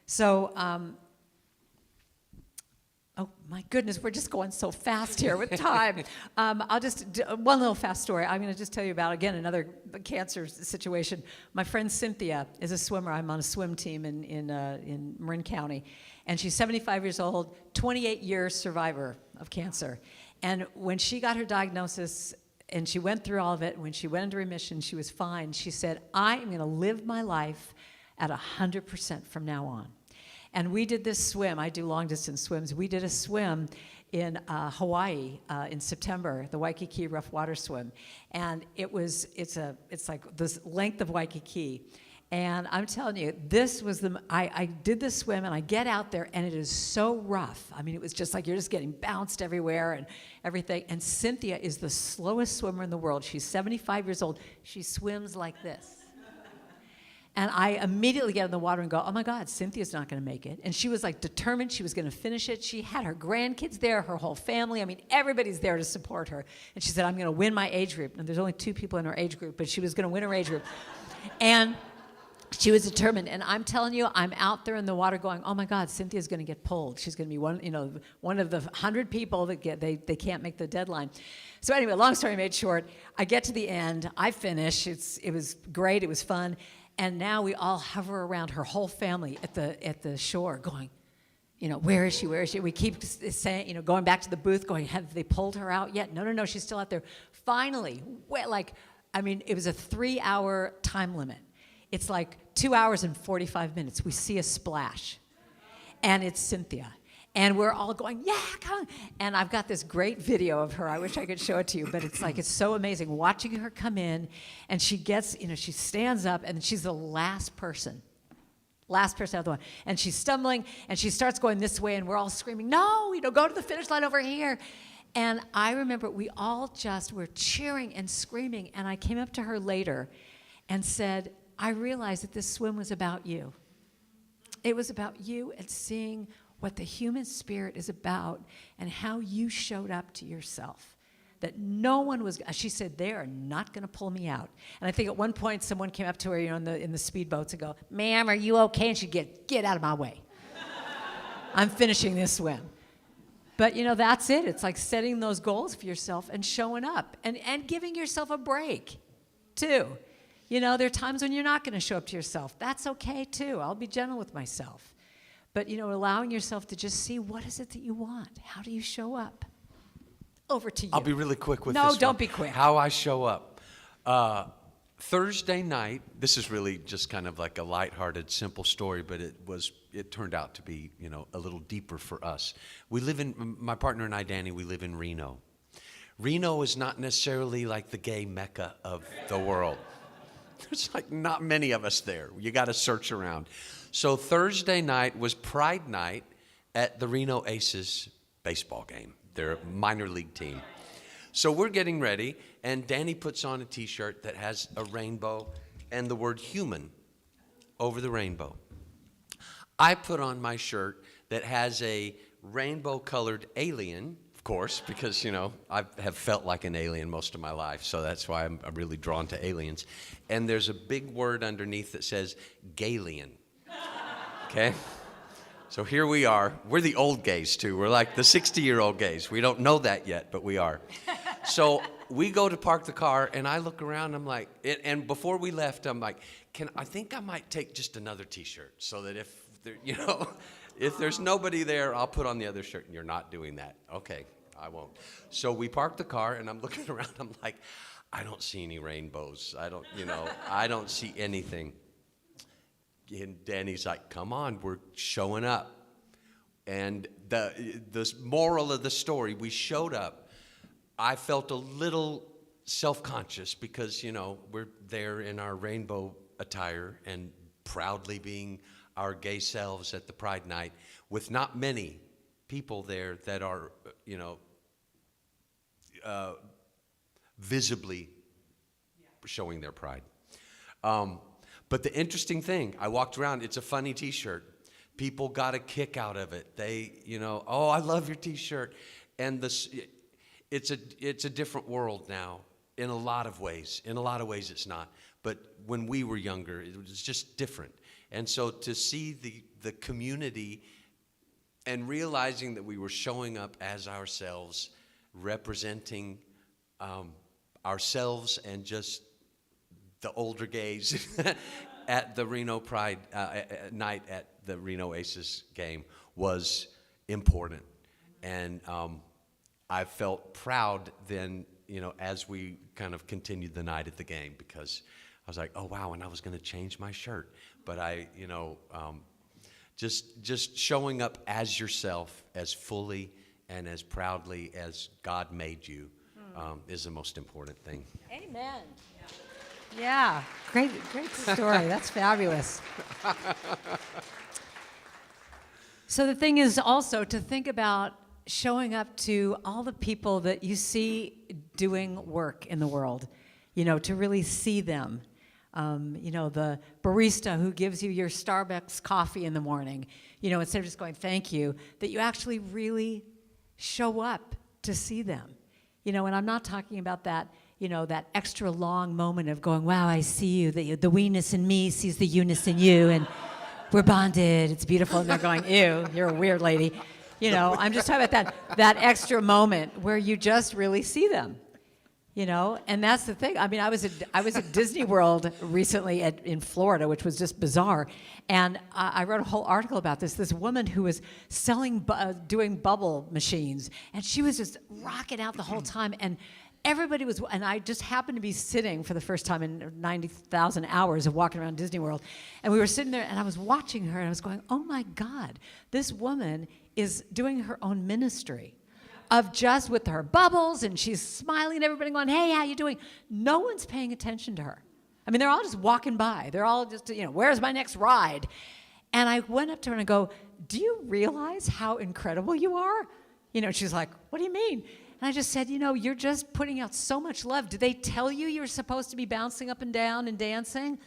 So, oh my goodness, we're just going so fast here with time. I'll just do one little fast story. I'm going to just tell you about, again, another cancer situation. My friend Cynthia is a swimmer. I'm on a swim team in Marin County. And she's 75 years old, 28-year survivor of cancer. And when she got her diagnosis, and she went through all of it, when she went into remission, she was fine. She said, I am going to live my life at 100% from now on. And we did this swim. I do long-distance swims. We did a swim in Hawaii in September, the Waikiki Rough Water Swim. And it's like this length of Waikiki. And I'm telling you, this was I did this swim, and I get out there, and it is so rough. I mean, it was just like you're just getting bounced everywhere and everything. And Cynthia is the slowest swimmer in the world. She's 75 years old. She swims like this. And I immediately get in the water and go, oh my God, Cynthia's not going to make it. And she was like determined she was going to finish it. She had her grandkids there, her whole family. I mean, everybody's there to support her. And she said, I'm going to win my age group. And there's only 2 people in her age group, but she was going to win her age group. And she was determined. And I'm telling you, I'm out there in the water going, oh my God, Cynthia's going to get pulled. She's going to be one of the 100 people that they can't make the deadline. So anyway, long story made short, I get to the end. I finish. It was great. It was fun. And now we all hover around her whole family at the shore going, where is she? Where is she? We keep saying, going back to the booth going, have they pulled her out yet? No, she's still out there. Finally, it was a 3-hour time limit. It's like 2 hours and 45 minutes. We see a splash, and it's Cynthia. And we're all going, yeah, come on. And I've got this great video of her. I wish I could show it to you, but it's so amazing watching her come in, and she gets, she stands up, and she's the last person out of the one. And she's stumbling, and she starts going this way, and we're all screaming, no, go to the finish line over here. And I remember we all just were cheering and screaming, and I came up to her later and said, I realized that this swim was about you. It was about you and seeing what the human spirit is about and how you showed up to yourself. That no one was, she said, they are not going to pull me out. And I think at one point someone came up to her, in the speedboats and go, ma'am, are you okay? And she'd get out of my way. I'm finishing this swim. But, that's it. It's like setting those goals for yourself and showing up and giving yourself a break, too. There are times when you're not going to show up to yourself. That's okay, too. I'll be gentle with myself. But, allowing yourself to just see, what is it that you want? How do you show up? Over to you. I'll be really quick with this. No, don't be quick. How I show up. Thursday night, this is really just kind of like a lighthearted, simple story, but it turned out to be, a little deeper for us. My partner and I, Danny, we live in Reno. Reno is not necessarily like the gay mecca of the world. There's like not many of us there. You got to search around. So Thursday night was Pride night at the Reno Aces baseball game. They're a minor league team. So we're getting ready, and Danny puts on a T-shirt that has a rainbow and the word human over the rainbow. I put on my shirt that has a rainbow-colored alien, of course, because, I have felt like an alien most of my life, so that's why I'm really drawn to aliens. And there's a big word underneath that says Galian. Okay? So here we are. We're the old gays, too. We're like the 60-year-old gays. We don't know that yet, but we are. So we go to park the car, and I look around. I'm like, and before we left, I'm like, I think I might take just another T-shirt so that if there's nobody there, I'll put on the other shirt. And you're not doing that. Okay, I won't. So we park the car, and I'm looking around. I'm like, I don't see any rainbows. I don't see anything. And Danny's like, come on, we're showing up. And the moral of the story, we showed up. I felt a little self-conscious because, we're there in our rainbow attire and proudly being our gay selves at the Pride night with not many people there that are, visibly showing their pride. But the interesting thing, I walked around, it's a funny T-shirt. People got a kick out of it. They, oh, I love your T-shirt. And it's a different world now in a lot of ways. In a lot of ways it's not. But when we were younger, it was just different. And so to see the community and realizing that we were showing up as ourselves, representing ourselves and just the older gays at the Reno Pride night at the Reno Aces game was important. And I felt proud then, as we kind of continued the night at the game, because I was like, oh, wow, and I was going to change my shirt. But I, just showing up as yourself, as fully and as proudly as God made you is the most important thing. Amen. Yeah, great story. That's fabulous. So the thing is also to think about showing up to all the people that you see doing work in the world, to really see them. The barista who gives you your Starbucks coffee in the morning, instead of just going, thank you, that you actually really show up to see them. And I'm not talking about that, that extra long moment of going, wow, I see you, the we-ness in me sees the you-ness in you, and we're bonded, it's beautiful, and they're going, ew, you're a weird lady. I'm just talking about that extra moment where you just really see them. You know, and that's the thing. I mean, I was at Disney World recently in Florida, which was just bizarre, and I wrote a whole article about this. This woman who was doing bubble machines, and she was just rocking out the whole time, and everybody was. And I just happened to be sitting for the first time in 90,000 hours of walking around Disney World, and we were sitting there, and I was watching her, and I was going, "Oh my God, this woman is doing her own ministry." Of just with her bubbles, and she's smiling, everybody going, "Hey, how you doing?" No one's paying attention to her. I mean, they're all just walking by. They're all just, where's my next ride? And I went up to her and I go, "Do you realize how incredible you are?" She's like, "What do you mean?" And I just said, "You're just putting out so much love. Did they tell you you're supposed to be bouncing up and down and dancing?"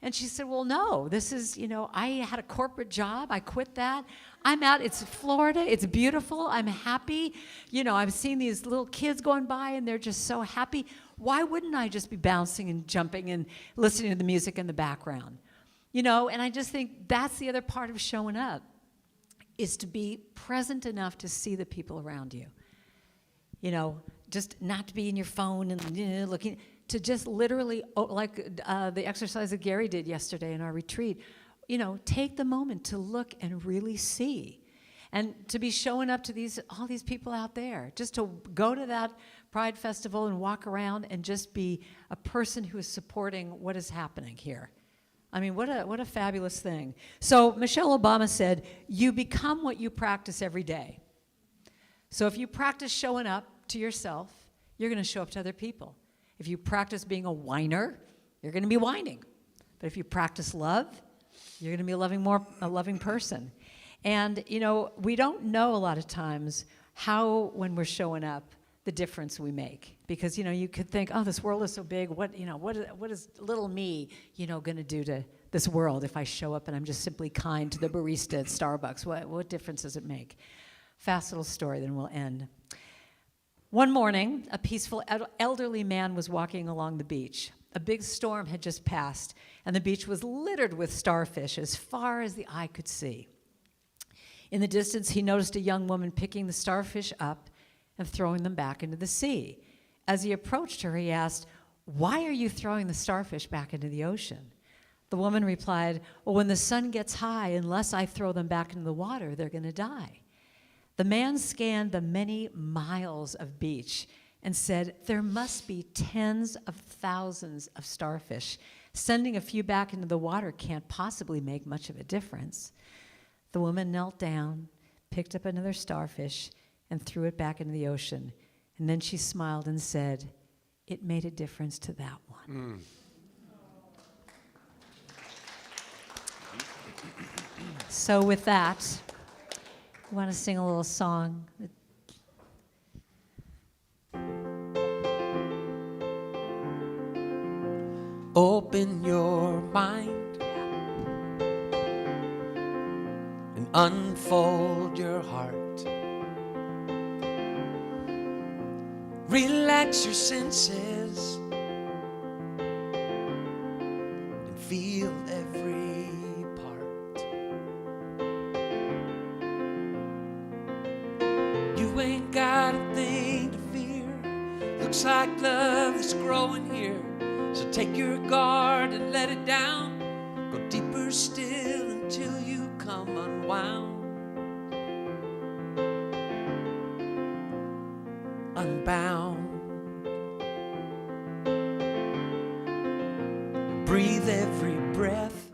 And she said, "Well, no, this is, I had a corporate job. I quit that. I'm out. It's Florida. It's beautiful. I'm happy. I've seen these little kids going by and they're just so happy. Why wouldn't I just be bouncing and jumping and listening to the music in the background?" And I just think that's the other part of showing up, is to be present enough to see the people around you. Just not to be in your phone and looking, to just literally, like the exercise that Gary did yesterday in our retreat, take the moment to look and really see, and to be showing up to all these people out there, just to go to that Pride Festival and walk around and just be a person who is supporting what is happening here. I mean, what a fabulous thing. So Michelle Obama said, "You become what you practice every day." So if you practice showing up to yourself, you're going to show up to other people. If you practice being a whiner, you're going to be whining. But if you practice love, you're going to be a loving person. And, we don't know a lot of times how, when we're showing up, the difference we make. Because, you could think, "Oh, this world is so big. What is little me, going to do to this world if I show up and I'm just simply kind to the barista at Starbucks? What difference does it make?" Fast little story, then we'll end. One morning, a peaceful elderly man was walking along the beach. A big storm had just passed, and the beach was littered with starfish as far as the eye could see. In the distance, he noticed a young woman picking the starfish up and throwing them back into the sea. As he approached her, he asked, "Why are you throwing the starfish back into the ocean?" The woman replied, "Well, when the sun gets high, unless I throw them back into the water, they're going to die." The man scanned the many miles of beach and said, "There must be tens of thousands of starfish. Sending a few back into the water can't possibly make much of a difference." The woman knelt down, picked up another starfish, and threw it back into the ocean. And then she smiled and said, "It made a difference to that one." So with that, I want to sing a little song. Open your mind and unfold your heart. Relax your senses and feel every part. You ain't got a thing to fear. Looks like love is growing here. So take your guard and let it down. Go deeper still until you come unwound. Unbound. Breathe every breath.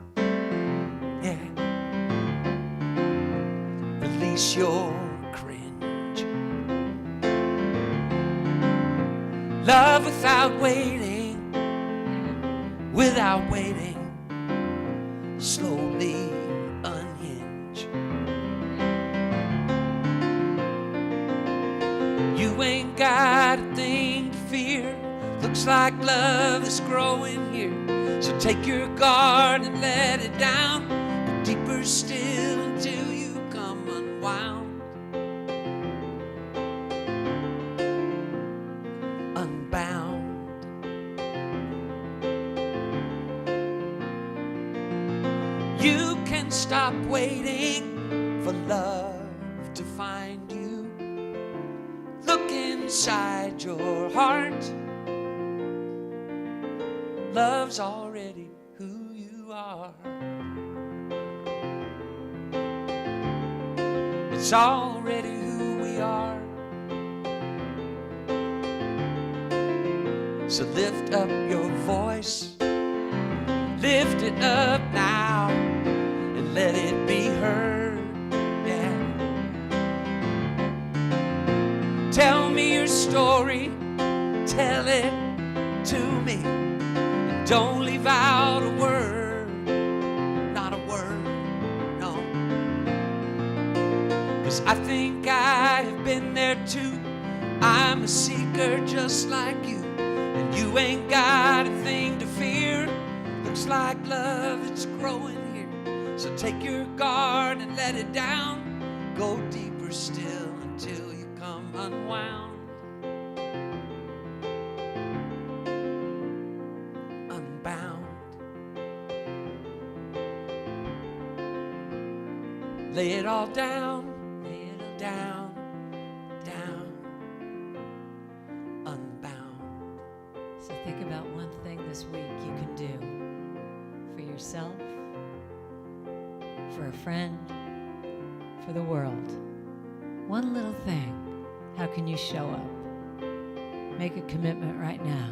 Yeah. Release your cringe. Love without waiting. Without waiting, slowly unhinge. You ain't got a thing to fear. Looks like love is growing here. So take your guard and let it down. Go deeper still until you come unwound. Unbound. You can stop waiting for love to find you. Look inside your heart Love's already who you are. It's already who we are. So lift up your voice, lift it up now, and let it be heard. Yeah. Tell me your story, tell it to me, and don't leave out a word, not a word, no. 'Cause I think I have been there too. I'm a seeker just like you, and you ain't got a thing to fear. Looks like love is growing here, so take your guard and let it down. Go deeper still until you come unwound. Unbound. Lay it all down, lay it all down, down. Unbound. So think about one thing this week you can do for yourself, for a friend, for the world. One little thing. How can you show up? Make a commitment right now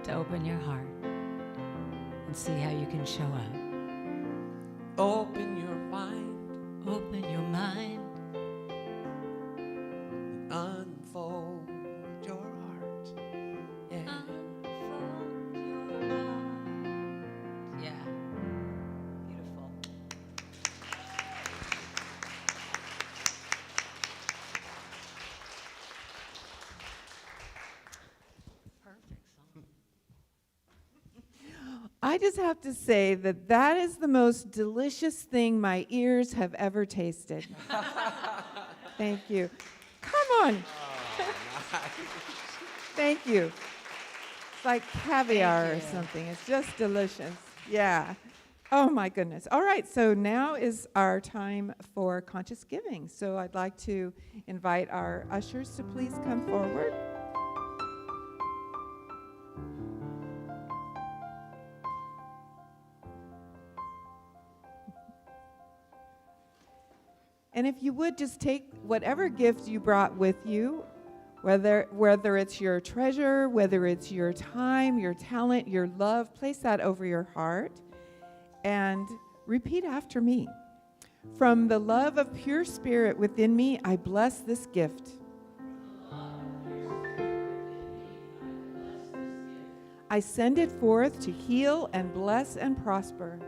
to open your heart and see how you can show up. Open your mind Open your mind. and unfold your heart. Yeah. Unfold your heart. Yeah. Beautiful. Perfect song. I just have to say that that is the most delicious thing my ears have ever tasted. Thank you. Come on. Thank you. It's like caviar or Thank you. something. It's just delicious. Yeah. Oh my goodness. All right, so now is our time for conscious giving. So I'd like to invite our ushers to please come forward. And if you would just take whatever gift you brought with you, whether it's your treasure, whether it's your time, your talent, your love, place that over your heart and repeat after me. From the love of pure spirit within me, I bless this gift. I send it forth to heal and bless and prosper.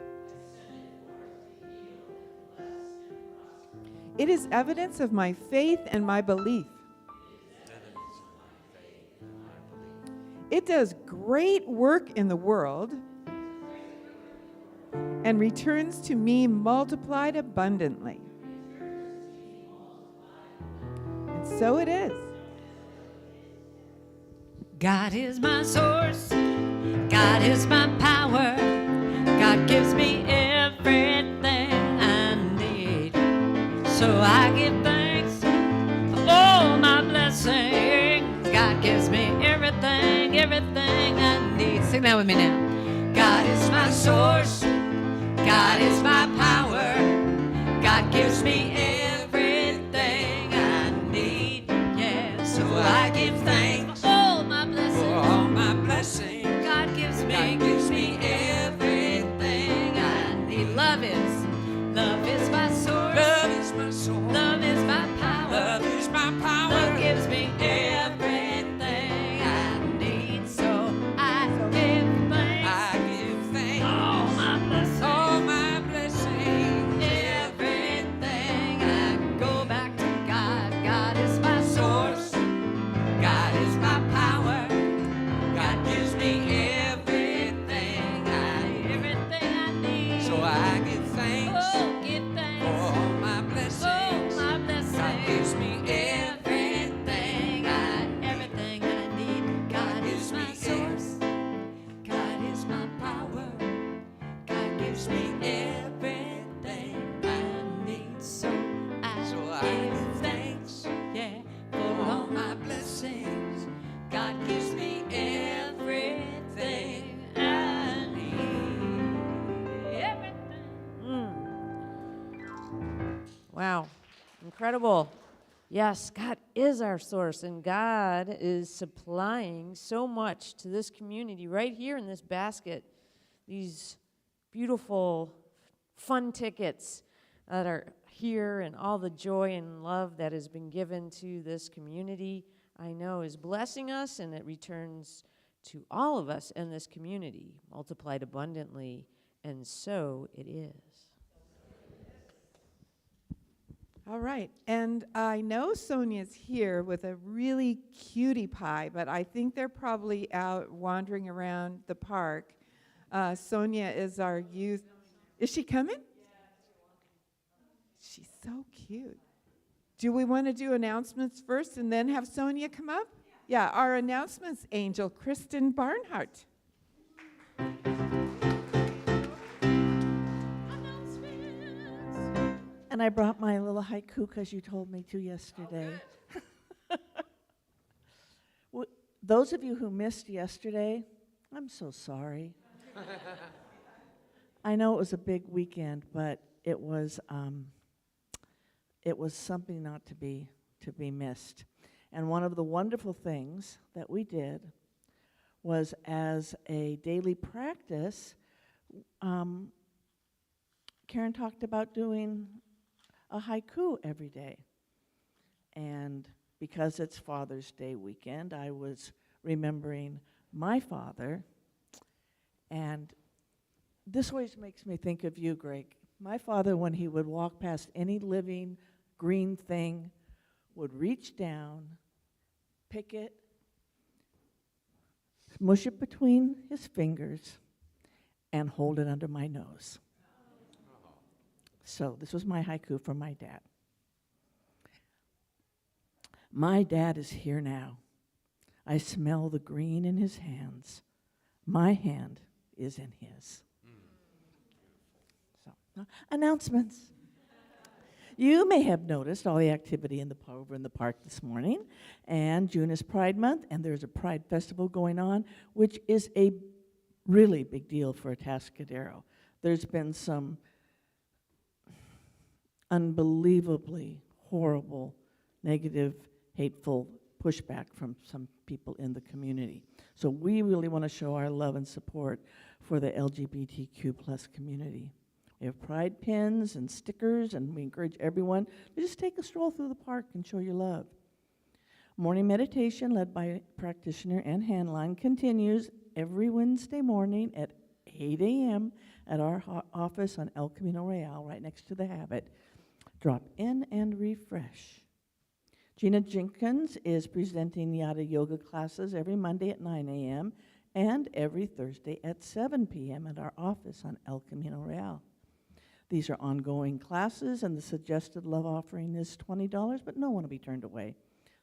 It is evidence of my faith and my belief. It does great work in the world and returns to me multiplied abundantly. And so it is. God is my source. God is my power. God gives me everything I need. So I give thanks for all my blessings. God gives me everything, everything I need. Sing that with me now. God is my source. God is my power. God gives me everything I need. Yeah, so I give thanks for all my blessings. For all my blessings. God gives me everything I need. Love is my source. Love is my soul. Love is my power. Love is my power. Love gives me everything I need. So I give thanks. I give thanks. All my blessings. All my blessings. Everything I go back to God. God is my source. God is my power. God gives me everything I need. So I give thanks. Oh, give thanks. For all my blessings. Oh, my blessings. God gives me everything I need. God is my source. God is my power. God gives me everything I need. So I So I give give thanks. Yeah, for all my blessings. incredible. Yes, God is our source, and God is supplying so much to this community right here in this basket. These beautiful, fun tickets that are here, and all the joy and love that has been given to this community, I know is blessing us, and it returns to all of us in this community, multiplied abundantly, and so it is. All right, and I know Sonia's here with a really cutie pie, but I think they're probably out wandering around the park. Sonia is our youth. Is she coming? She's so cute. Do we want to do announcements first and then have Sonia come up? Yeah, our announcements angel, Kristen Barnhart. And I brought my little haiku because you told me to yesterday. Those of you who missed yesterday, I'm so sorry. I know it was a big weekend, but it was something not to be missed. And one of the wonderful things that we did was, as a daily practice, Karen talked about doing a haiku every day. And because it's Father's Day weekend, I was remembering my father. And this always makes me think of you, Greg. My father, when he would walk past any living green thing, would reach down, pick it, smush it between his fingers, and hold it under my nose. So this was my haiku from my dad. My dad is here now. I smell the green in his hands. My hand is in his. So, announcements. You may have noticed all the activity over in the park this morning. And June is Pride Month, and there's a Pride Festival going on, which is a really big deal for Atascadero. There's been some unbelievably horrible, negative, hateful pushback from some people in the community. So we really want to show our love and support for the LGBTQ plus community. We have pride pins and stickers, and we encourage everyone to just take a stroll through the park and show your love. Morning meditation, led by practitioner and handline, continues every Wednesday morning at 8 a.m. at our office on El Camino Real, right next to the Habit. Drop in and refresh. Gina Jenkins is presenting Yada Yoga classes every Monday at 9 a.m. and every Thursday at 7 p.m. at our office on El Camino Real. These are ongoing classes, and the suggested love offering is $20, but no one will be turned away.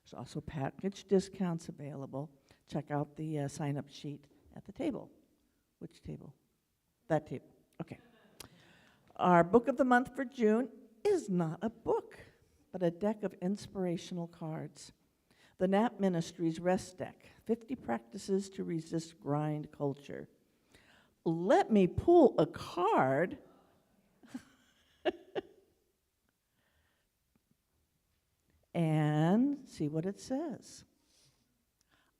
There's also package discounts available. Check out the sign-up sheet at the table. Which table? That table. Okay. Our book of the month for June is not a book, but a deck of inspirational cards. The Nap Ministries Rest Deck, 50 Practices to Resist Grind Culture. Let me pull a card. And see what it says.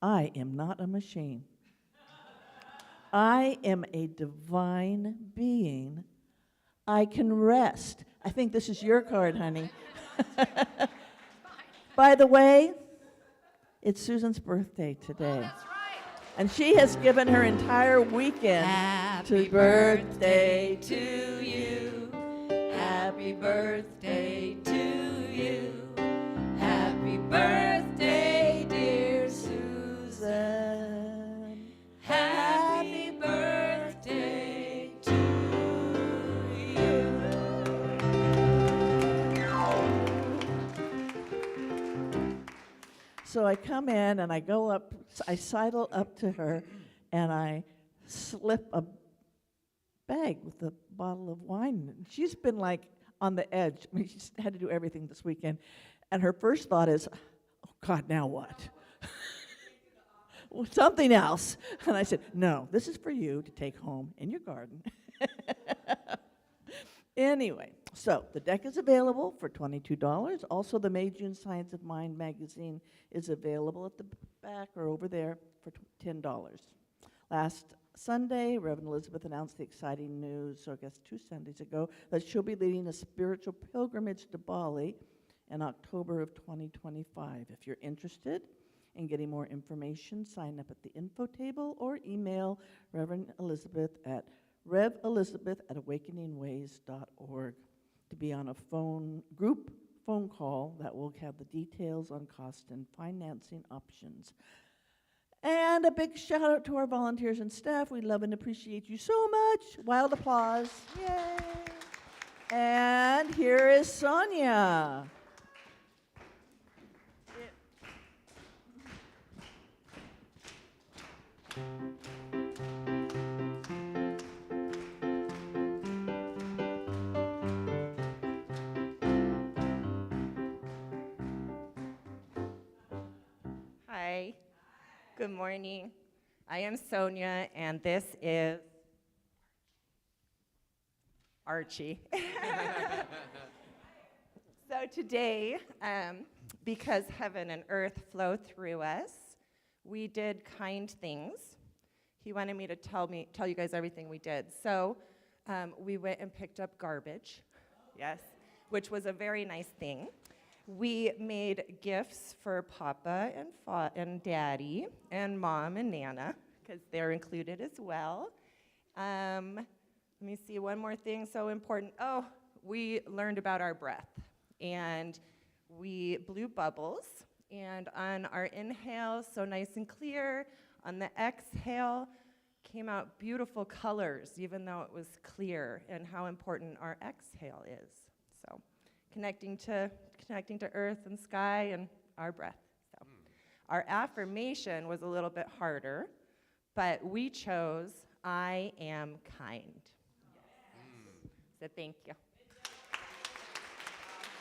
I am not a machine. I am a divine being. I can rest. I think this is your card, honey. By the way, it's Susan's birthday today. That's right. And she has given her entire weekend Happy to birthday to you. Happy birthday to you. Happy birthday, dear Susan. Happy birthday to you. So I come in and I go up, I sidle up to her and I slip a bag with a bottle of wine. And she's been like on the edge. I mean, she's had to do everything this weekend. And her first thought is, oh God, now what? Something else. And I said, no, this is for you to take home in your garden. Anyway, so the deck is available for $22. Also, the May-June Science of Mind magazine is available at the back or over there for $10. Last Sunday, Reverend Elizabeth announced the exciting news, so I guess 2 Sundays ago, that she'll be leading a spiritual pilgrimage to Bali in October of 2025. If you're interested in getting more information, sign up at the info table or email Reverend Elizabeth at revelizabeth@awakeningways.org to be on a group phone call that will have the details on cost and financing options. And a big shout out to our volunteers and staff. We love and appreciate you so much. Wild applause. Yay. And here is Sonia. Hi, good morning. I am Sonia, and this is Archie. So today, because heaven and earth flow through us, we did kind things. He wanted me to tell you guys everything we did. So we went and picked up garbage, yes, which was a very nice thing. We made gifts for Papa and Daddy and Mom and Nana, because they're included as well. Let me see, one more thing so important. Oh, we learned about our breath, and we blew bubbles. And on our inhale, so nice and clear. On the exhale, came out beautiful colors, even though it was clear, and how important our exhale is. So connecting to earth and sky and our breath. So our affirmation was a little bit harder, but we chose, I am kind. Yes. So thank you.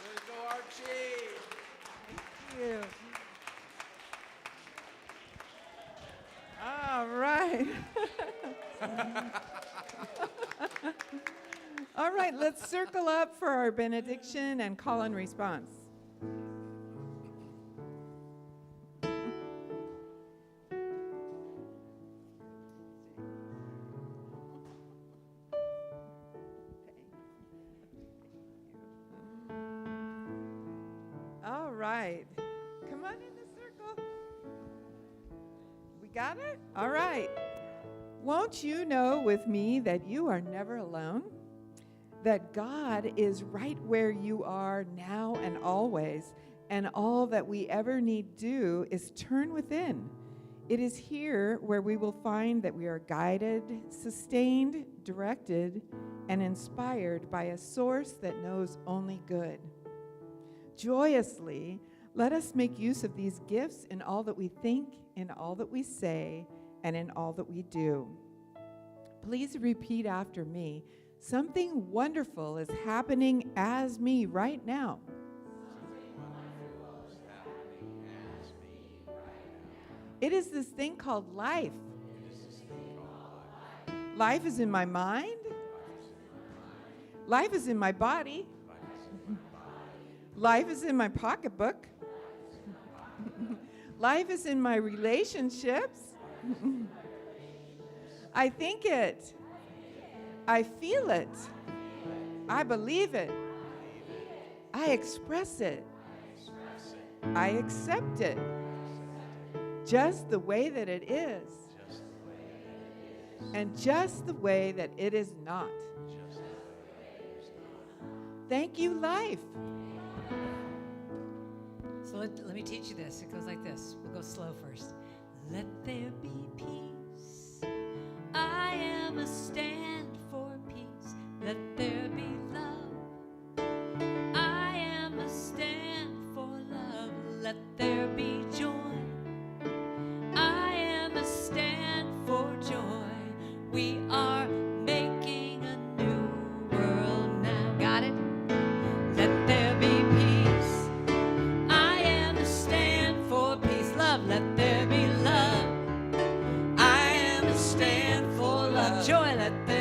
Way to go, Archie. Thank you. All right. All right, let's circle up for our benediction and call and response. All right. Come on in the circle. We got it? All right. Won't you know with me that you are never alone? That God is right where you are now and always, and all that we ever need do is turn within. It is here where we will find that we are guided, sustained, directed, and inspired by a source that knows only good. Joyously, let us make use of these gifts in all that we think, in all that we say, and in all that we do. Please repeat after me. Something wonderful is happening as me right now. It is this thing called life. Life is in my mind. Life is in my body. Life is in my pocketbook. Life is in my relationships. I think it. I feel it. I believe it. I express it. I accept it. Just the way that it is. And just the way that it is not. Thank you, life. So let me teach you this. It goes like this. We'll go slow first. Let there be peace. I am a stand for peace. Let there be love. I am a stand for love. Let there be joy. I am a stand for joy. We are making a new world now. Got it? Let there be peace. I am a stand for peace. Love, let there be love. I am a stand for love. Joy, let there